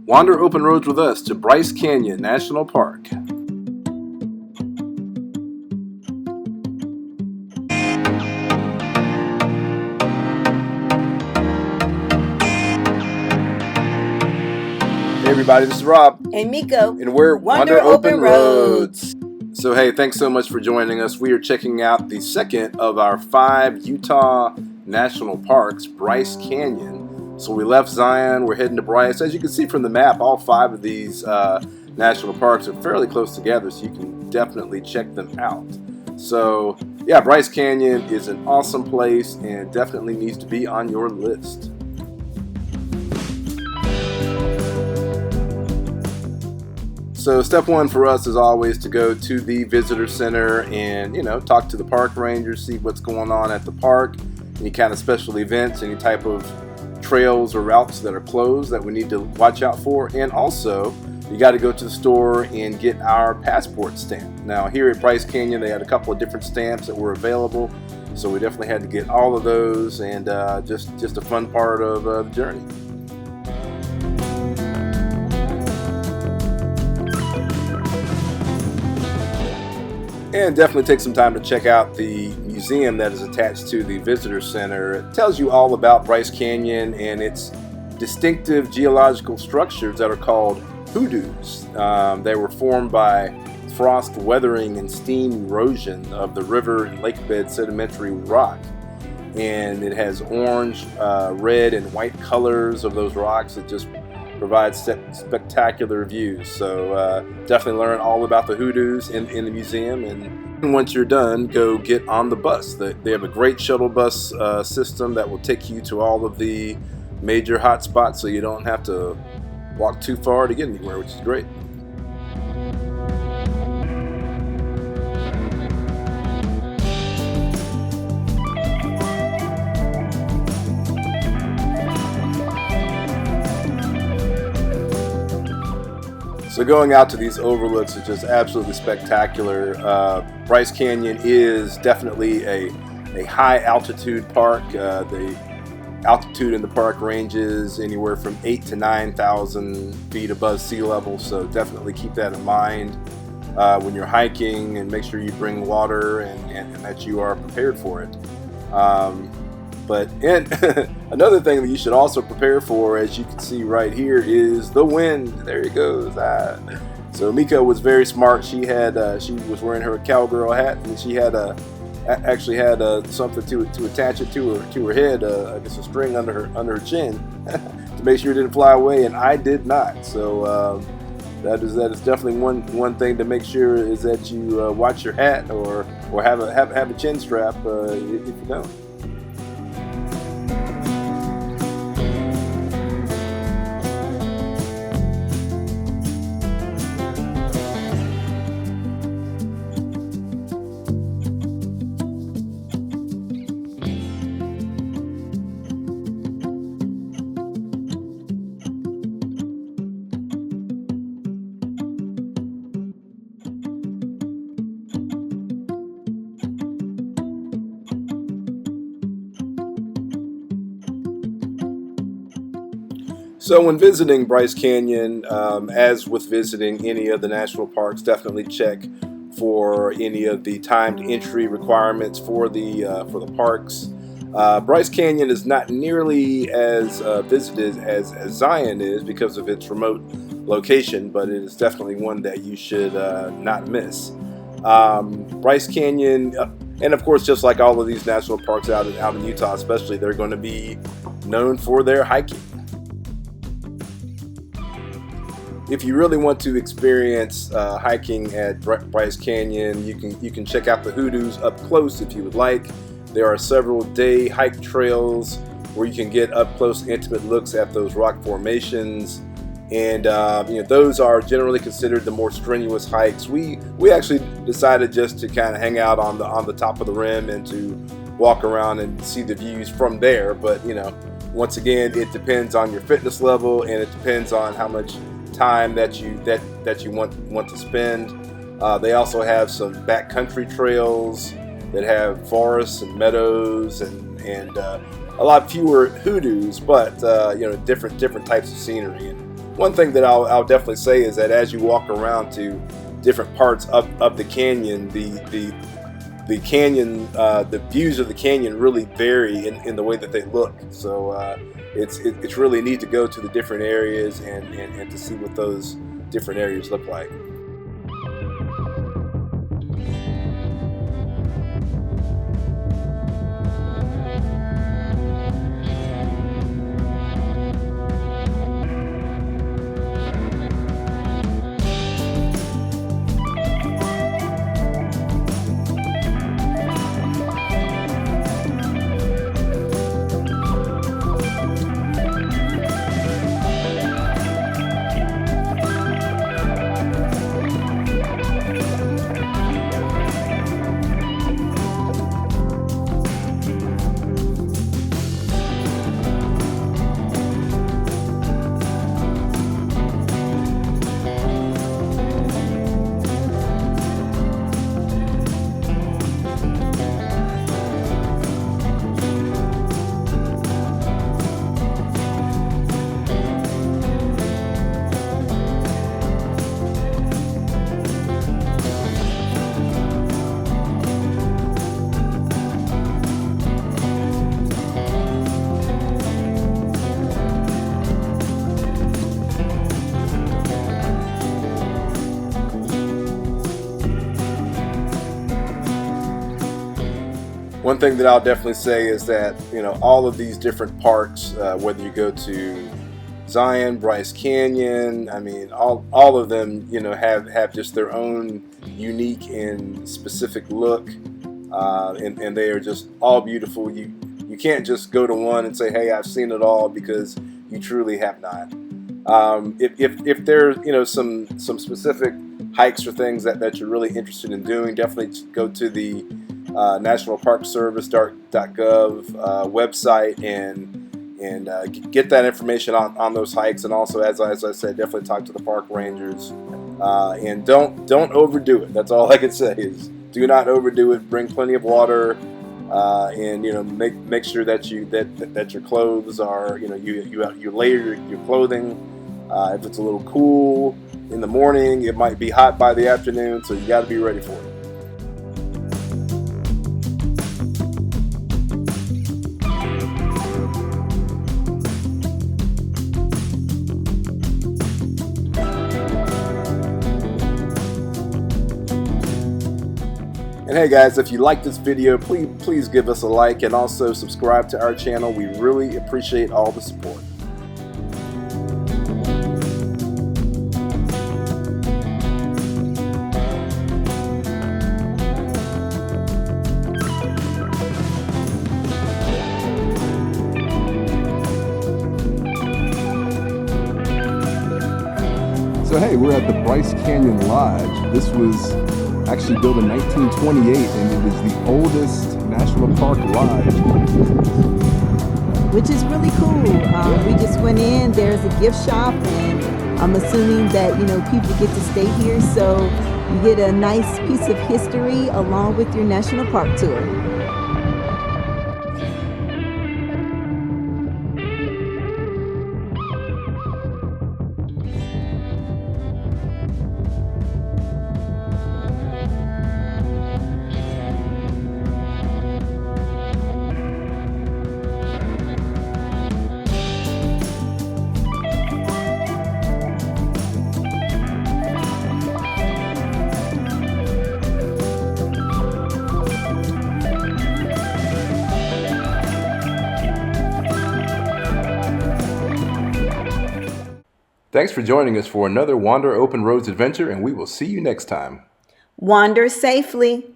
Wander open roads with us to Bryce Canyon National Park. Hey everybody, this is Rob. And Miko. And we're Wander Open Roads. So hey, thanks so much for joining us. We are checking out the second of our 5 Utah national parks, Bryce Canyon. So we left Zion, we're heading to Bryce. As you can see from the map, all 5 of these national parks are fairly close together, so you can definitely check them out. So yeah, Bryce Canyon is an awesome place and definitely needs to be on your list. So step 1 for us is always to go to the visitor center and, talk to the park rangers, see what's going on at the park, any kind of special events, any type of trails or routes that are closed that we need to watch out for. And also, you got to go to the store and get our passport stamp. Now here at Bryce Canyon, they had a couple of different stamps that were available, so we definitely had to get all of those, and just a fun part of the journey. And definitely take some time to check out the museum that is attached to the visitor center. It tells you all about Bryce Canyon and its distinctive geological structures that are called hoodoos. They were formed by frost weathering and steam erosion of the river and lake bed sedimentary rock. And it has orange, red, and white colors of those rocks. It just provides spectacular views. So definitely learn all about the hoodoos in the museum. And once you're done, go get on the bus. They have a great shuttle bus system that will take you to all of the major hot spots, so you don't have to walk too far to get anywhere, which is great. So going out to these overlooks is just absolutely spectacular. Bryce Canyon is definitely a high altitude park. The altitude in the park ranges anywhere from 8,000 to 9,000 feet above sea level, so definitely keep that in mind when you're hiking, and make sure you bring water and that you are prepared for it. And another thing that you should also prepare for, as you can see right here, is the wind. There it goes. So Miko was very smart. She was wearing her cowgirl hat, and she had actually had something to attach it to her head. I guess a string under her chin to make sure it didn't fly away. And I did not. So that is definitely one thing to make sure, is that you watch your hat or have a chin strap if you don't. So when visiting Bryce Canyon, as with visiting any of the national parks, definitely check for any of the timed entry requirements for the parks. Bryce Canyon is not nearly as visited as Zion is because of its remote location, but it is definitely one that you should not miss. Bryce Canyon, and of course, just like all of these national parks out in Utah especially, they're going to be known for their hiking. If you really want to experience hiking at Bryce Canyon, you can check out the hoodoos up close if you would like. There are several day hike trails where you can get up close, intimate looks at those rock formations, and those are generally considered the more strenuous hikes. We actually decided just to kind of hang out on the top of the rim and to walk around and see the views from there. But once again, it depends on your fitness level, and it depends on how much time that you want to spend. They also have some backcountry trails that have forests and meadows and a lot fewer hoodoos, but different types of scenery. And One thing that I'll definitely say is that as you walk around to different parts of the canyon, the canyon, the views of the canyon really vary in the way that they look. So it's really neat to go to the different areas and to see what those different areas look like. One thing that I'll definitely say is that, you know, all of these different parks, whether you go to Zion, Bryce Canyon, I mean, all of them, you know, have just their own unique and specific look, and they are just all beautiful. You can't just go to one and say, hey, I've seen it all, because you truly have not. If there's, you know, some specific hikes or things that you're really interested in doing, definitely go to the nationalparkservice.gov website and get that information on those hikes. And also, as I said, definitely talk to the park rangers, and don't overdo it. That's all I can say is do not overdo it. Bring plenty of water, and you know, make sure that your clothes are, you know, you layer your clothing. If it's a little cool in the morning, it might be hot by the afternoon, so you got to be ready for it. And hey guys, if you like this video, please give us a like and also subscribe to our channel. We really appreciate all the support. So hey, we're at the Bryce Canyon Lodge. This was actually built in 1928, and it is the oldest national park lodge. Which is really cool. We just went in, there's a gift shop, and I'm assuming that, you know, people get to stay here, so you get a nice piece of history along with your national park tour. Thanks for joining us for another Wander Open Roads adventure, and we will see you next time. Wander safely.